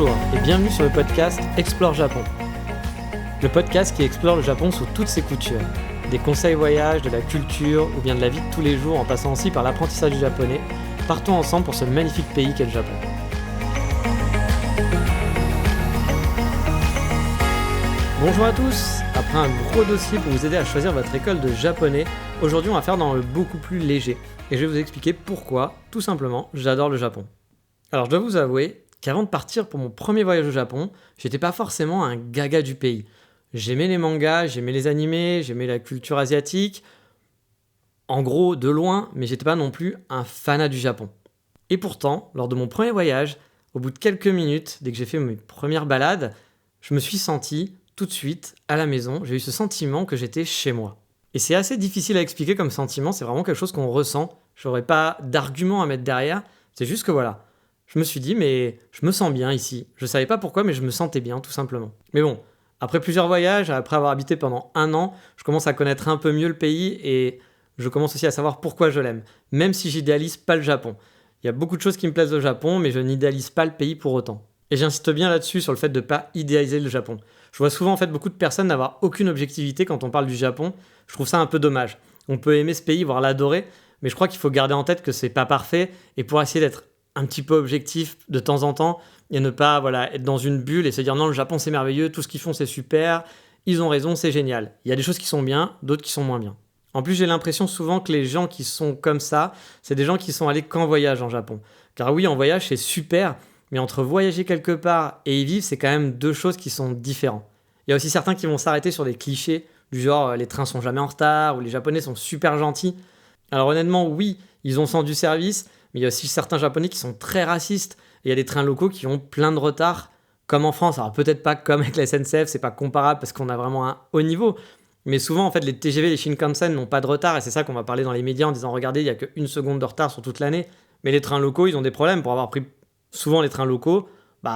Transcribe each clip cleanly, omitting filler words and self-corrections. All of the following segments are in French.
Bonjour et bienvenue sur le podcast Explore Japon. Le podcast qui explore le Japon sous toutes ses coutures. Des conseils voyage, de la culture ou bien de la vie de tous les jours en passant aussi par l'apprentissage du japonais. Partons ensemble pour ce magnifique pays qu'est le Japon. Bonjour à tous. Après un gros dossier pour vous aider à choisir votre école de japonais, aujourd'hui on va faire dans le beaucoup plus léger. Et je vais vous expliquer pourquoi, tout simplement, j'adore le Japon. Alors je dois vous avouer qu'avant de partir pour mon premier voyage au Japon, j'étais pas forcément un gaga du pays. J'aimais les mangas, j'aimais les animés, j'aimais la culture asiatique. En gros, de loin, mais j'étais pas non plus un fanat du Japon. Et pourtant, lors de mon premier voyage, au bout de quelques minutes, dès que j'ai fait mes premières balades, je me suis senti tout de suite à la maison. J'ai eu ce sentiment que j'étais chez moi. Et c'est assez difficile à expliquer comme sentiment, c'est vraiment quelque chose qu'on ressent. Je n'aurais pas d'argument à mettre derrière, c'est juste que voilà. Je me suis dit, mais je me sens bien ici. Je savais pas pourquoi, mais je me sentais bien, tout simplement. Mais bon, après plusieurs voyages, après avoir habité pendant 1 an, je commence à connaître un peu mieux le pays et je commence aussi à savoir pourquoi je l'aime, même si j'idéalise pas le Japon. Il y a beaucoup de choses qui me plaisent au Japon, mais je n'idéalise pas le pays pour autant. Et j'insiste bien là-dessus sur le fait de ne pas idéaliser le Japon. Je vois souvent en fait beaucoup de personnes n'avoir aucune objectivité quand on parle du Japon. Je trouve ça un peu dommage. On peut aimer ce pays, voire l'adorer, mais je crois qu'il faut garder en tête que c'est pas parfait et pour essayer d'être un petit peu objectif de temps en temps et ne pas être dans une bulle et se dire non, le Japon c'est merveilleux, tout ce qu'ils font c'est super, ils ont raison, c'est génial. Il y a des choses qui sont bien, d'autres qui sont moins bien. En plus, j'ai l'impression souvent que les gens qui sont comme ça, c'est des gens qui sont allés qu'en voyage en Japon. Car oui, en voyage c'est super, mais entre voyager quelque part et y vivre, c'est quand même 2 choses qui sont différentes. Il y a aussi certains qui vont s'arrêter sur des clichés du genre les trains sont jamais en retard ou les Japonais sont super gentils. Alors honnêtement, oui, ils ont sens du service, mais il y a aussi certains Japonais qui sont très racistes. Et il y a des trains locaux qui ont plein de retard, comme en France. Alors peut-être pas comme avec la SNCF, c'est pas comparable parce qu'on a vraiment un haut niveau. Mais souvent, en fait, les TGV, les Shinkansen n'ont pas de retard. Et c'est ça qu'on va parler dans les médias en disant, regardez, il n'y a qu'1 seconde de retard sur toute l'année. Mais les trains locaux, ils ont des problèmes. Pour avoir pris souvent les trains locaux,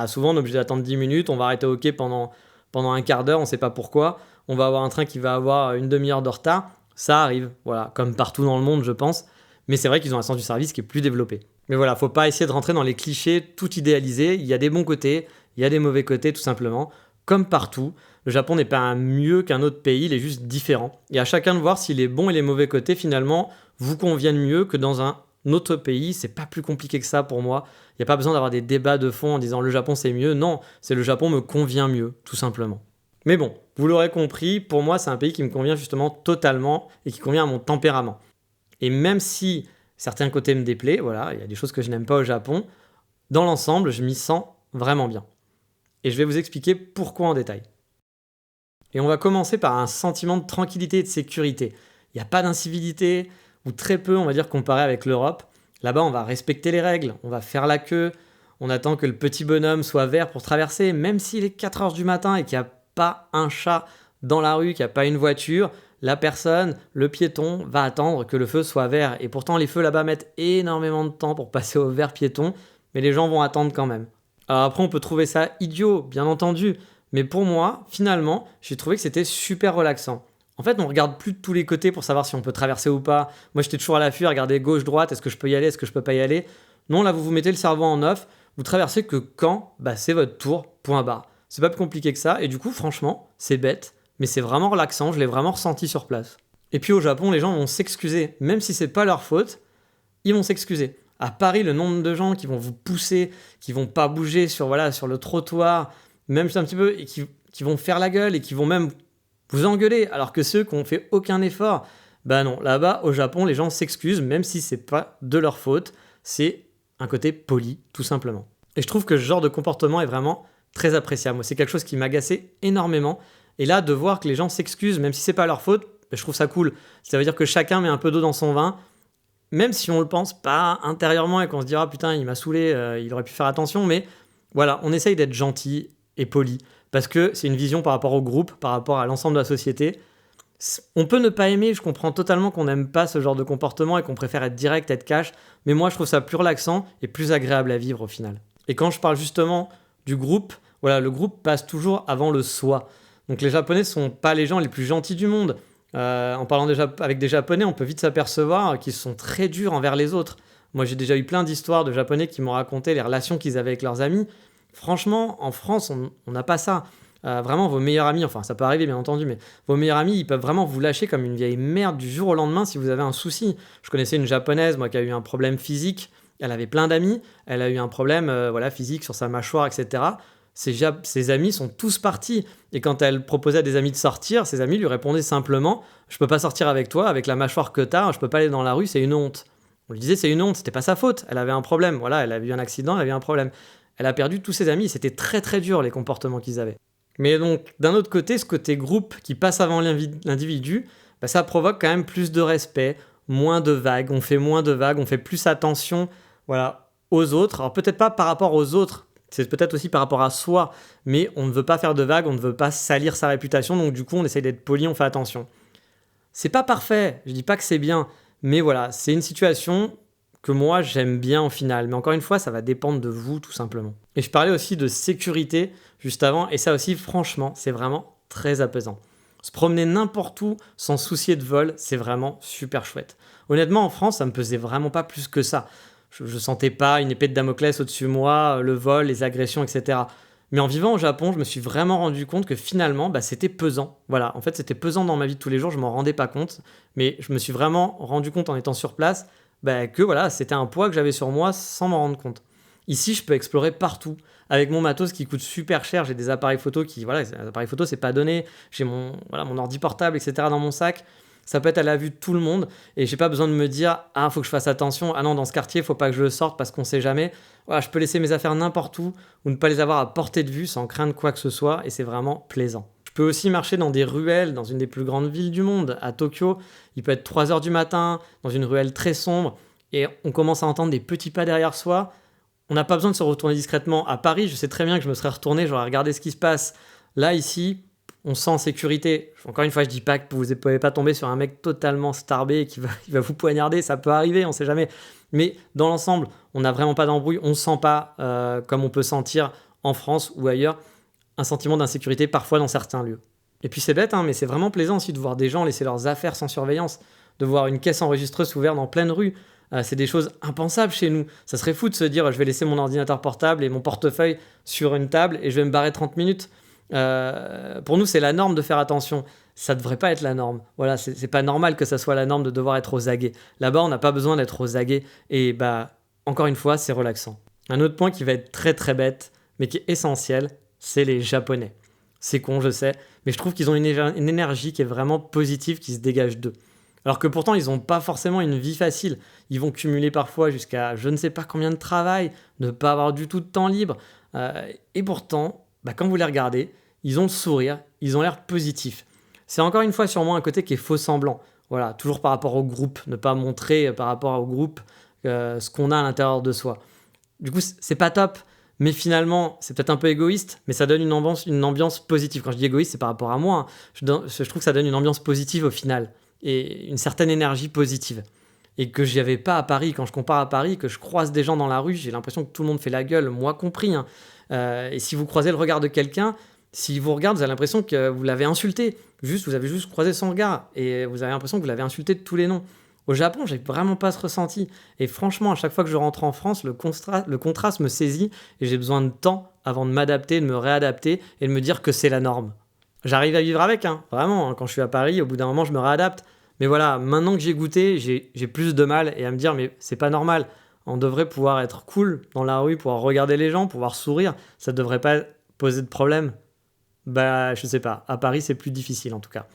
souvent on est obligé d'attendre 10 minutes. On va arrêter au quai pendant un quart d'heure, on ne sait pas pourquoi. On va avoir un train qui va avoir une demi-heure de retard. Ça arrive, voilà, comme partout dans le monde, je pense. Mais c'est vrai qu'ils ont un sens du service qui est plus développé. Mais voilà, faut pas essayer de rentrer dans les clichés tout idéalisés. Il y a des bons côtés, il y a des mauvais côtés, tout simplement. Comme partout, le Japon n'est pas mieux qu'un autre pays, il est juste différent. Et à chacun de voir si les bons et les mauvais côtés, finalement, vous conviennent mieux que dans un autre pays. C'est pas plus compliqué que ça pour moi. Il n'y a pas besoin d'avoir des débats de fond en disant le Japon c'est mieux. Non, c'est le Japon me convient mieux, tout simplement. Mais bon, vous l'aurez compris, pour moi c'est un pays qui me convient justement totalement et qui convient à mon tempérament. Et même si certains côtés me déplaisent, voilà, il y a des choses que je n'aime pas au Japon, dans l'ensemble, je m'y sens vraiment bien. Et je vais vous expliquer pourquoi en détail. Et on va commencer par un sentiment de tranquillité et de sécurité. Il n'y a pas d'incivilité, ou très peu, on va dire, comparé avec l'Europe. Là-bas, on va respecter les règles, on va faire la queue, on attend que le petit bonhomme soit vert pour traverser, même s'il est 4h du matin et qu'il n'y a pas un chat dans la rue, qu'il n'y a pas une voiture, la personne, le piéton, va attendre que le feu soit vert. Et pourtant, les feux là-bas mettent énormément de temps pour passer au vert piéton, mais les gens vont attendre quand même. Alors après, on peut trouver ça idiot, bien entendu, mais pour moi, finalement, j'ai trouvé que c'était super relaxant. En fait, on regarde plus de tous les côtés pour savoir si on peut traverser ou pas. Moi, j'étais toujours à l'affût, à regarder gauche, droite, est-ce que je peux y aller, est-ce que je peux pas y aller. Non, là, vous mettez le cerveau en off, vous traversez que quand, c'est votre tour, point barre. C'est pas plus compliqué que ça, et du coup, franchement, c'est bête, mais c'est vraiment relaxant, je l'ai vraiment ressenti sur place. Et puis au Japon, les gens vont s'excuser, même si c'est pas leur faute, ils vont s'excuser. À Paris, le nombre de gens qui vont vous pousser, qui vont pas bouger sur le trottoir, même un petit peu, et qui vont faire la gueule, et qui vont même vous engueuler, alors que ceux qui n'ont fait aucun effort, non, là-bas, au Japon, les gens s'excusent, même si c'est pas de leur faute, c'est un côté poli, tout simplement. Et je trouve que ce genre de comportement est vraiment très appréciable. Moi, c'est quelque chose qui m'agaçait énormément. Et là, de voir que les gens s'excusent, même si c'est pas leur faute, je trouve ça cool. Ça veut dire que chacun met un peu d'eau dans son vin, même si on le pense pas intérieurement et qu'on se dira putain, il m'a saoulé, il aurait pu faire attention. Mais voilà, on essaye d'être gentil et poli parce que c'est une vision par rapport au groupe, par rapport à l'ensemble de la société. On peut ne pas aimer, je comprends totalement qu'on n'aime pas ce genre de comportement et qu'on préfère être direct, être cash, mais moi je trouve ça plus relaxant et plus agréable à vivre au final. Et quand je parle justement du groupe, le groupe passe toujours avant le soi. Donc les Japonais ne sont pas les gens les plus gentils du monde. En parlant avec des Japonais, on peut vite s'apercevoir qu'ils sont très durs envers les autres. Moi j'ai déjà eu plein d'histoires de Japonais qui m'ont raconté les relations qu'ils avaient avec leurs amis. Franchement, en France, on n'a pas ça. Vraiment, vos meilleurs amis, enfin ça peut arriver bien entendu, mais vos meilleurs amis, ils peuvent vraiment vous lâcher comme une vieille merde du jour au lendemain si vous avez un souci. Je connaissais une japonaise, moi, qui a eu un problème physique. Elle avait plein d'amis. Elle a eu un problème voilà, physique sur sa mâchoire, etc. Ses amis sont tous partis. Et quand elle proposait à des amis de sortir, ses amis lui répondaient simplement: je peux pas sortir avec toi, avec la mâchoire que t'as, je peux pas aller dans la rue, c'est une honte. On lui disait: c'est une honte, c'était pas sa faute, elle avait un problème, voilà, elle avait eu un accident, elle avait eu un problème. Elle a perdu tous ses amis, c'était très très dur les comportements qu'ils avaient. Mais donc, d'un autre côté, ce côté groupe qui passe avant l'individu, bah, ça provoque quand même plus de respect, moins de vagues, on fait moins de vagues, on fait plus attention voilà, aux autres. Alors peut-être pas par rapport aux autres, c'est peut-être aussi par rapport à soi, mais on ne veut pas faire de vagues, on ne veut pas salir sa réputation, donc du coup on essaye d'être poli, on fait attention. C'est pas parfait, je dis pas que c'est bien, mais voilà, c'est une situation que moi j'aime bien au final. Mais encore une fois, ça va dépendre de vous tout simplement. Et je parlais aussi de sécurité juste avant, et ça aussi franchement, c'est vraiment très apaisant. Se promener n'importe où sans soucier de vol, c'est vraiment super chouette. Honnêtement, en France, ça me pesait vraiment pas plus que ça. Je sentais pas une épée de Damoclès au-dessus de moi, le vol, les agressions, etc. Mais en vivant au Japon, je me suis vraiment rendu compte que finalement, bah, c'était pesant. Voilà, en fait, c'était pesant dans ma vie de tous les jours, je m'en rendais pas compte. Mais je me suis vraiment rendu compte en étant sur place bah, que voilà, c'était un poids que j'avais sur moi sans m'en rendre compte. Ici, je peux explorer partout. Avec mon matos qui coûte super cher, j'ai des appareils photo qui, voilà, les appareils photo, c'est pas donné. J'ai mon ordi portable, etc. dans mon sac. Ça peut être à la vue de tout le monde et j'ai pas besoin de me dire ah faut que je fasse attention, ah non dans ce quartier faut pas que je sorte parce qu'on sait jamais. Voilà, je peux laisser mes affaires n'importe où ou ne pas les avoir à portée de vue sans craindre quoi que ce soit et c'est vraiment plaisant. Je peux aussi marcher dans des ruelles dans une des plus grandes villes du monde, à Tokyo. Il peut être 3 heures du matin dans une ruelle très sombre et on commence à entendre des petits pas derrière soi. On n'a pas besoin de se retourner discrètement. À Paris, je sais très bien que je me serais retourné, j'aurais regardé ce qui se passe. Là, ici, on se sent en sécurité. Encore une fois, je dis pas que vous ne pouvez pas tomber sur un mec totalement starbé qui va vous poignarder, ça peut arriver, on sait jamais. Mais dans l'ensemble, on n'a vraiment pas d'embrouille, on ne sent pas, comme on peut sentir en France ou ailleurs, un sentiment d'insécurité parfois dans certains lieux. Et puis c'est bête, hein, mais c'est vraiment plaisant aussi de voir des gens laisser leurs affaires sans surveillance, de voir une caisse enregistreuse ouverte en pleine rue. C'est des choses impensables chez nous. Ça serait fou de se dire je vais laisser mon ordinateur portable et mon portefeuille sur une table et je vais me barrer 30 minutes. Pour nous, c'est la norme de faire attention. Ça ne devrait pas être la norme. Voilà, c'est pas normal que ça soit la norme de devoir être aux aguets. Là-bas, on n'a pas besoin d'être aux aguets. Et bah, encore une fois, c'est relaxant. Un autre point qui va être très très bête, mais qui est essentiel, c'est les Japonais. C'est con, je sais, mais je trouve qu'ils ont une énergie qui est vraiment positive, qui se dégage d'eux. Alors que pourtant, ils n'ont pas forcément une vie facile. Ils vont cumuler parfois jusqu'à je ne sais pas combien de travail, ne pas avoir du tout de temps libre. Et pourtant, bah, quand vous les regardez, ils ont le sourire, ils ont l'air positifs. C'est encore une fois sûrement un côté qui est faux semblant. Voilà, toujours par rapport au groupe, ne pas montrer par rapport au groupe ce qu'on a à l'intérieur de soi. Du coup, c'est pas top, mais finalement, c'est peut-être un peu égoïste, mais ça donne une ambiance positive. Quand je dis égoïste, c'est par rapport à moi. Hein. Je trouve que ça donne une ambiance positive au final, et une certaine énergie positive. Et que j'y avais pas à Paris. Quand je compare à Paris, que je croise des gens dans la rue, j'ai l'impression que tout le monde fait la gueule, moi compris. Hein. Et si vous croisez le regard de quelqu'un, s'il vous regarde, vous avez l'impression que vous l'avez insulté. Vous avez juste croisé son regard, et vous avez l'impression que vous l'avez insulté de tous les noms. Au Japon, j'ai vraiment pas ce ressenti. Et franchement, à chaque fois que je rentre en France, le contraste me saisit et j'ai besoin de temps avant de m'adapter, de me réadapter et de me dire que c'est la norme. J'arrive à vivre avec, hein, vraiment. Hein, quand je suis à Paris, au bout d'un moment, je me réadapte. Mais voilà, maintenant que j'ai goûté, j'ai plus de mal et à me dire, mais c'est pas normal. On devrait pouvoir être cool dans la rue, pouvoir regarder les gens, pouvoir sourire. Ça devrait pas poser de problème. Bah, je sais pas. À Paris, c'est plus difficile en tout cas.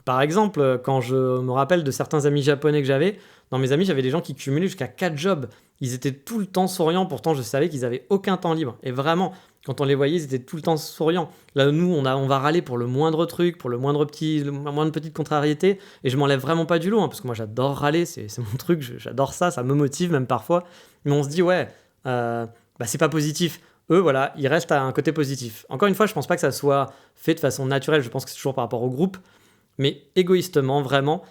Par exemple, quand je me rappelle de certains amis japonais que j'avais, dans mes amis, j'avais des gens qui cumulaient jusqu'à 4 jobs. Ils étaient tout le temps souriants, pourtant je savais qu'ils avaient aucun temps libre. Et vraiment, quand on les voyait, ils étaient tout le temps souriants. Là, nous, on va râler pour le moindre truc, pour la moindre petite contrariété, et je m'enlève vraiment pas du lot, hein, parce que moi j'adore râler, c'est mon truc, j'adore ça, ça me motive même parfois. Mais on se dit, ouais, c'est pas positif. Eux, voilà, ils restent à un côté positif. Encore une fois, je pense pas que ça soit fait de façon naturelle, je pense que c'est toujours par rapport au groupe. Mais égoïstement, vraiment,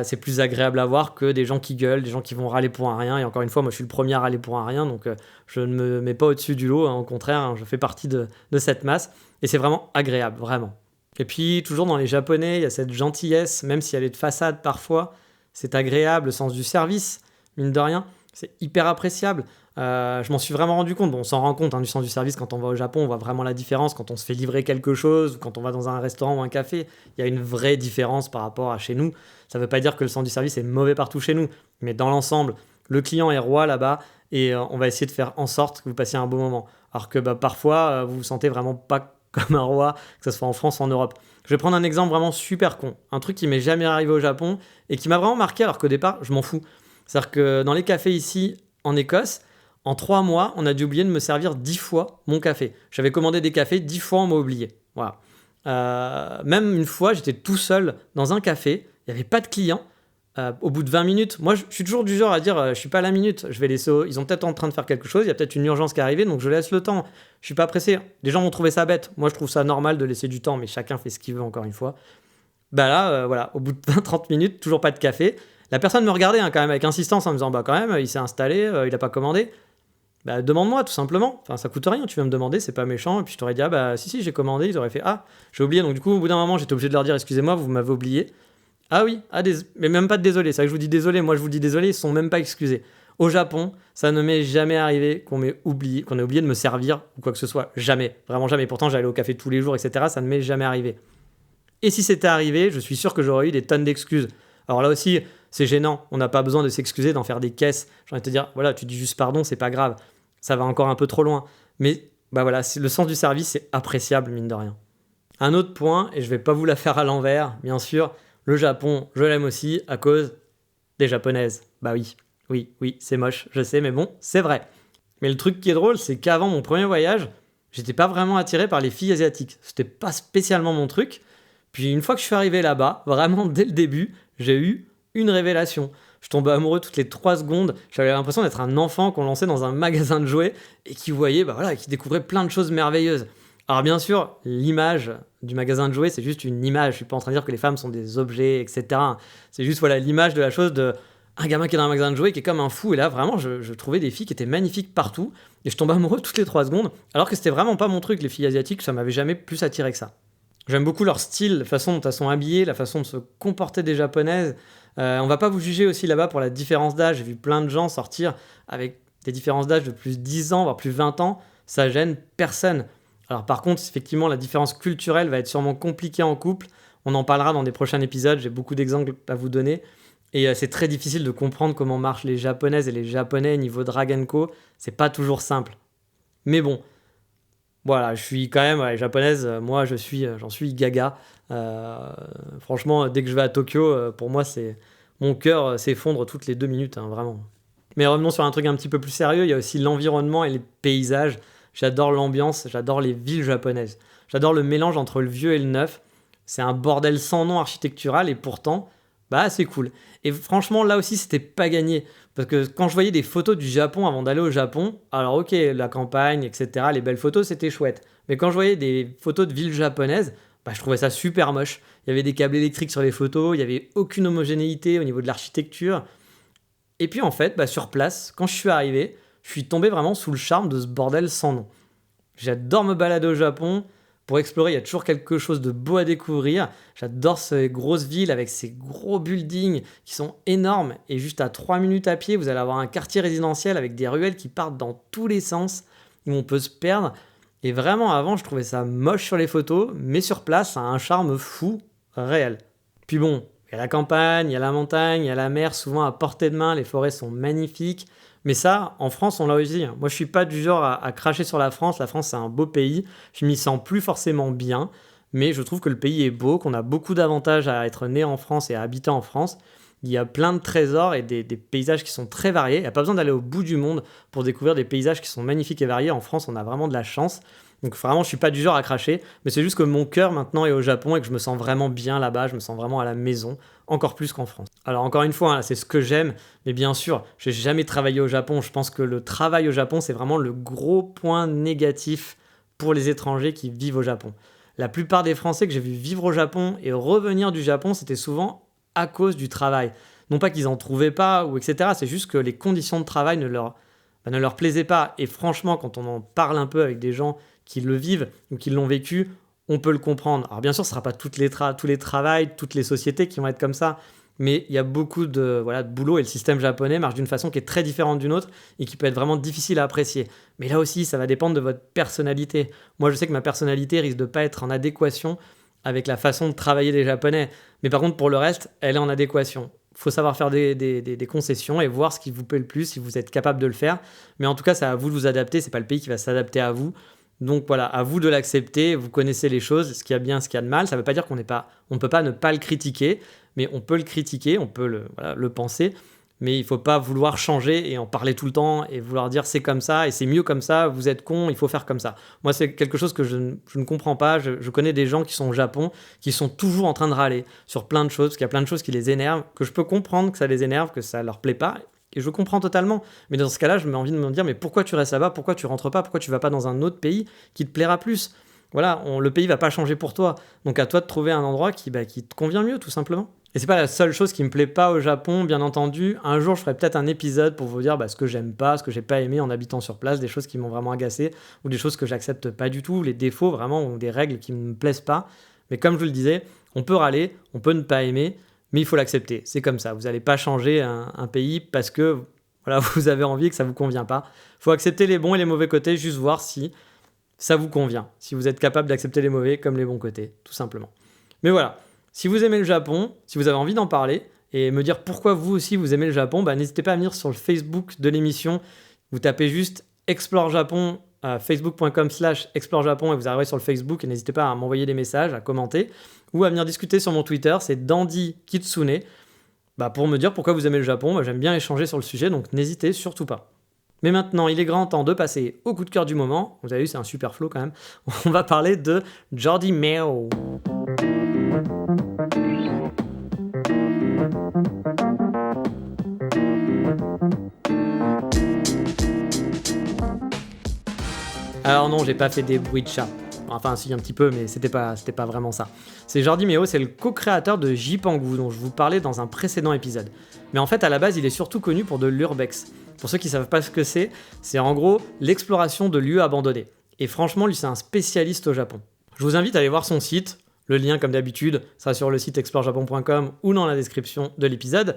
c'est plus agréable à voir que des gens qui gueulent, des gens qui vont râler pour un rien. Et encore une fois, moi, je suis le premier à râler pour un rien, donc je ne me mets pas au-dessus du lot. Hein, au contraire, hein, je fais partie de cette masse. Et c'est vraiment agréable, vraiment. Et puis, toujours dans les Japonais, il y a cette gentillesse, même si elle est de façade parfois. C'est agréable, le sens du service, mine de rien. C'est hyper appréciable. Je m'en suis vraiment rendu compte. Bon, on s'en rend compte, hein, du sens du service quand on va au Japon, on voit vraiment la différence quand on se fait livrer quelque chose, ou quand on va dans un restaurant ou un café. Il y a une vraie différence par rapport à chez nous. Ça ne veut pas dire que le sens du service est mauvais partout chez nous, mais dans l'ensemble, le client est roi là-bas et on va essayer de faire en sorte que vous passiez un bon moment. Alors que parfois, vous vous sentez vraiment pas comme un roi, que ce soit en France ou en Europe. Je vais prendre un exemple vraiment super con, un truc qui m'est jamais arrivé au Japon et qui m'a vraiment marqué alors qu'au départ, je m'en fous. C'est-à-dire que dans les cafés ici, en Écosse, en 3 mois, on a dû oublier de me servir 10 fois mon café. J'avais commandé des cafés, 10 fois on m'a oublié. Voilà. Même une fois, j'étais tout seul dans un café, il n'y avait pas de clients. Au bout de 20 minutes, moi je suis toujours du genre à dire je suis pas à la minute, je vais laisser, ils sont peut-être en train de faire quelque chose, il y a peut-être une urgence qui est arrivée, donc je laisse le temps. Je suis pas pressé. Les gens vont trouver ça bête. Moi je trouve ça normal de laisser du temps, mais chacun fait ce qu'il veut encore une fois. Là, voilà, au bout de 20-30 minutes, toujours pas de café. La personne me regardait quand même avec insistance en me disant quand même, il s'est installé, il a pas commandé. Demande-moi tout simplement. Enfin, ça coûte rien, tu viens me demander, c'est pas méchant. Et puis je t'aurais dit si j'ai commandé, ils auraient fait j'ai oublié. Donc du coup au bout d'un moment j'étais obligé de leur dire excusez-moi, vous m'avez oublié. Ah oui, mais même pas de désolé, c'est vrai que je vous dis désolé, moi je vous dis désolé, ils sont même pas excusés. Au Japon, ça ne m'est jamais arrivé qu'on ait oublié de me servir ou quoi que ce soit. Jamais, vraiment jamais. Pourtant j'allais au café tous les jours, etc. Ça ne m'est jamais arrivé. Et si c'était arrivé, je suis sûr que j'aurais eu des tonnes d'excuses. Alors là aussi, c'est gênant, on n'a pas besoin de s'excuser, d'en faire des caisses. J'ai envie de te dire, voilà, tu dis juste pardon, c'est pas grave. Ça va encore un peu trop loin. Mais voilà, le sens du service, c'est appréciable, mine de rien. Un autre point, et je vais pas vous la faire à l'envers, bien sûr, le Japon, je l'aime aussi à cause des japonaises. Oui, c'est moche, je sais, mais bon, c'est vrai. Mais le truc qui est drôle, c'est qu'avant mon premier voyage, j'étais pas vraiment attiré par les filles asiatiques. C'était pas spécialement mon truc. Puis une fois que je suis arrivé là-bas, vraiment dès le début, j'ai eu une révélation. Je tombais amoureux toutes les 3 secondes. J'avais l'impression d'être un enfant qu'on lançait dans un magasin de jouets et qui voyait, qui découvrait plein de choses merveilleuses. Alors bien sûr, l'image du magasin de jouets, c'est juste une image. Je suis pas en train de dire que les femmes sont des objets, etc. C'est juste l'image de la chose de un gamin qui est dans un magasin de jouets qui est comme un fou. Et là, vraiment, je trouvais des filles qui étaient magnifiques partout. Et je tombais amoureux toutes les 3 secondes. Alors que c'était vraiment pas mon truc, les filles asiatiques, ça m'avait jamais plus attiré que ça. J'aime beaucoup leur style, la façon dont elles sont habillées, la façon de se comporter des japonaises. On va pas vous juger aussi là-bas pour la différence d'âge. J'ai vu plein de gens sortir avec des différences d'âge de plus de 10 ans, voire plus de 20 ans. Ça gêne personne. Alors par contre, effectivement, la différence culturelle va être sûrement compliquée en couple. On en parlera dans des prochains épisodes, j'ai beaucoup d'exemples à vous donner. Et c'est très difficile de comprendre comment marchent les japonaises et les japonais niveau Drag & Co. C'est pas toujours simple. Mais bon, voilà, je suis quand même japonaise, moi j'en suis gaga. Franchement, dès que je vais à Tokyo, pour moi, mon cœur s'effondre toutes les 2 minutes, hein, vraiment. Mais revenons sur un truc un petit peu plus sérieux, il y a aussi l'environnement et les paysages. J'adore l'ambiance, j'adore les villes japonaises. J'adore le mélange entre le vieux et le neuf. C'est un bordel sans nom architectural et pourtant, c'est cool. Et franchement, là aussi, c'était pas gagné. Parce que quand je voyais des photos du Japon avant d'aller au Japon, alors ok, la campagne, etc., les belles photos, c'était chouette. Mais quand je voyais des photos de villes japonaises, je trouvais ça super moche. Il y avait des câbles électriques sur les photos, il n'y avait aucune homogénéité au niveau de l'architecture. Et puis en fait, sur place, quand je suis arrivé, je suis tombé vraiment sous le charme de ce bordel sans nom. J'adore me balader au Japon. Pour explorer, il y a toujours quelque chose de beau à découvrir. J'adore ces grosses villes avec ces gros buildings qui sont énormes. Et juste à 3 minutes à pied, vous allez avoir un quartier résidentiel avec des ruelles qui partent dans tous les sens, où on peut se perdre. Et vraiment, avant, je trouvais ça moche sur les photos, mais sur place, ça a un charme fou, réel. Puis bon, il y a la campagne, il y a la montagne, il y a la mer, souvent à portée de main, les forêts sont magnifiques. Mais ça, en France, on l'a aussi. Moi, je suis pas du genre à cracher sur la France. La France, c'est un beau pays. Je m'y sens plus forcément bien, mais je trouve que le pays est beau, qu'on a beaucoup d'avantages à être né en France et à habiter en France. Il y a plein de trésors et des paysages qui sont très variés. Il n'y a pas besoin d'aller au bout du monde pour découvrir des paysages qui sont magnifiques et variés. En France, on a vraiment de la chance. Donc vraiment, je suis pas du genre à cracher, mais c'est juste que mon cœur maintenant est au Japon et que je me sens vraiment bien là-bas, je me sens vraiment à la maison, encore plus qu'en France. Alors encore une fois, c'est ce que j'aime, mais bien sûr, j'ai jamais travaillé au Japon. Je pense que le travail au Japon, c'est vraiment le gros point négatif pour les étrangers qui vivent au Japon. La plupart des Français que j'ai vu vivre au Japon et revenir du Japon, c'était souvent à cause du travail. Non pas qu'ils en trouvaient pas, ou etc. C'est juste que les conditions de travail ne leur plaisaient pas. Et franchement, quand on en parle un peu avec des gens qui le vivent ou qui l'ont vécu, on peut le comprendre. Alors bien sûr, ce ne sera pas tous les travails, toutes les sociétés qui vont être comme ça, mais il y a beaucoup de boulot et le système japonais marche d'une façon qui est très différente d'une autre et qui peut être vraiment difficile à apprécier. Mais là aussi, ça va dépendre de votre personnalité. Moi, je sais que ma personnalité risque de pas être en adéquation avec la façon de travailler des Japonais. Mais par contre, pour le reste, elle est en adéquation. Il faut savoir faire des concessions et voir ce qui vous plaît le plus, si vous êtes capable de le faire. Mais en tout cas, c'est à vous de vous adapter. C'est pas le pays qui va s'adapter à vous. Donc voilà, à vous de l'accepter. Vous connaissez les choses, ce qu'il y a de bien, ce qu'il y a de mal. Ça ne veut pas dire qu'on ne peut pas ne pas le critiquer, mais on peut le critiquer, on peut le penser. Mais il ne faut pas vouloir changer et en parler tout le temps et vouloir dire c'est comme ça et c'est mieux comme ça, vous êtes con, il faut faire comme ça. Moi, c'est quelque chose que je ne comprends pas. Je connais des gens qui sont au Japon, qui sont toujours en train de râler sur plein de choses, parce qu'il y a plein de choses qui les énervent, que je peux comprendre que ça les énerve, que ça leur plaît pas. Et je comprends totalement. Mais dans ce cas-là, je me envie de me dire mais pourquoi tu restes là-bas, pourquoi tu rentres pas, pourquoi tu vas pas dans un autre pays qui te plaira plus. Voilà, le pays va pas changer pour toi. Donc à toi de trouver un endroit qui te convient mieux, tout simplement. Et c'est pas la seule chose qui me plaît pas au Japon, bien entendu. Un jour, je ferai peut-être un épisode pour vous dire ce que j'aime pas, ce que j'ai pas aimé en habitant sur place, des choses qui m'ont vraiment agacé, ou des choses que j'accepte pas du tout, les défauts vraiment, ou des règles qui me plaisent pas. Mais comme je vous le disais, on peut râler, on peut ne pas aimer, mais il faut l'accepter. C'est comme ça. Vous n'allez pas changer un pays parce que vous avez envie et que ça vous convient pas. Il faut accepter les bons et les mauvais côtés, juste voir si ça vous convient, si vous êtes capable d'accepter les mauvais comme les bons côtés, tout simplement. Mais voilà. Si vous aimez le Japon, si vous avez envie d'en parler et me dire pourquoi vous aussi vous aimez le Japon, n'hésitez pas à venir sur le Facebook de l'émission. Vous tapez juste Explore Japon, facebook.com/Explore Japon et vous arriverez sur le Facebook et n'hésitez pas à m'envoyer des messages, à commenter ou à venir discuter sur mon Twitter, c'est Dandy Kitsune, pour me dire pourquoi vous aimez le Japon. J'aime bien échanger sur le sujet, donc n'hésitez surtout pas. Mais maintenant, il est grand temps de passer au coup de cœur du moment. Vous avez vu, c'est un super flow quand même. On va parler de Jordi Meo. Alors non, j'ai pas fait des bruits de chat. Enfin, si, un petit peu, mais c'était pas vraiment ça. C'est Jordi Meo, c'est le co-créateur de Jipangu, dont je vous parlais dans un précédent épisode. Mais en fait, à la base, il est surtout connu pour de l'urbex. Pour ceux qui savent pas ce que c'est en gros l'exploration de lieux abandonnés. Et franchement, lui, c'est un spécialiste au Japon. Je vous invite à aller voir son site. Le lien, comme d'habitude, sera sur le site explorejapon.com ou dans la description de l'épisode.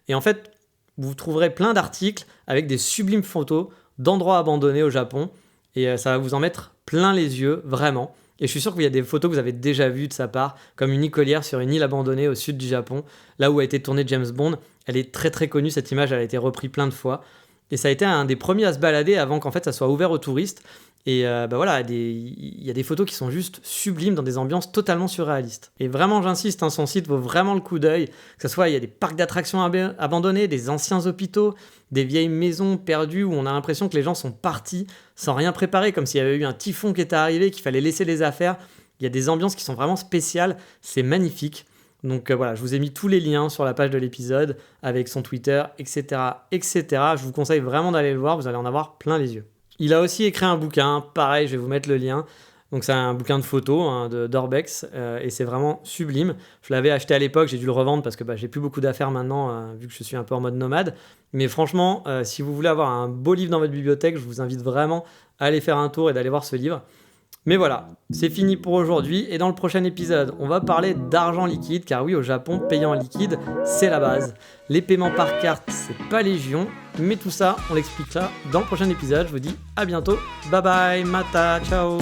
Et en fait, vous trouverez plein d'articles avec des sublimes photos d'endroits abandonnés au Japon. Et ça va vous en mettre plein les yeux, vraiment. Et je suis sûr qu'il y a des photos que vous avez déjà vues de sa part, comme une écolière sur une île abandonnée au sud du Japon, là où a été tourné James Bond. Elle est très très connue, cette image, elle a été reprise plein de fois. Et ça a été un des premiers à se balader avant qu'en fait ça soit ouvert aux touristes. Et il y a des photos qui sont juste sublimes dans des ambiances totalement surréalistes. Et vraiment, j'insiste, son site vaut vraiment le coup d'œil. Que ce soit, il y a des parcs d'attractions abandonnés, des anciens hôpitaux, des vieilles maisons perdues où on a l'impression que les gens sont partis sans rien préparer, comme s'il y avait eu un typhon qui était arrivé, qu'il fallait laisser les affaires. Il y a des ambiances qui sont vraiment spéciales, c'est magnifique. Donc je vous ai mis tous les liens sur la page de l'épisode, avec son Twitter, etc., etc. Je vous conseille vraiment d'aller le voir, vous allez en avoir plein les yeux. Il a aussi écrit un bouquin, pareil, je vais vous mettre le lien. Donc c'est un bouquin de photos d'Orbex et c'est vraiment sublime. Je l'avais acheté à l'époque, j'ai dû le revendre parce que j'ai plus beaucoup d'affaires maintenant vu que je suis un peu en mode nomade. Mais franchement, si vous voulez avoir un beau livre dans votre bibliothèque, je vous invite vraiment à aller faire un tour et d'aller voir ce livre. Mais voilà, c'est fini pour aujourd'hui et dans le prochain épisode, on va parler d'argent liquide car oui, au Japon, payer en liquide, c'est la base. Les paiements par carte, c'est pas légion, mais tout ça, on l'expliquera dans le prochain épisode. Je vous dis à bientôt, bye bye, mata, ciao.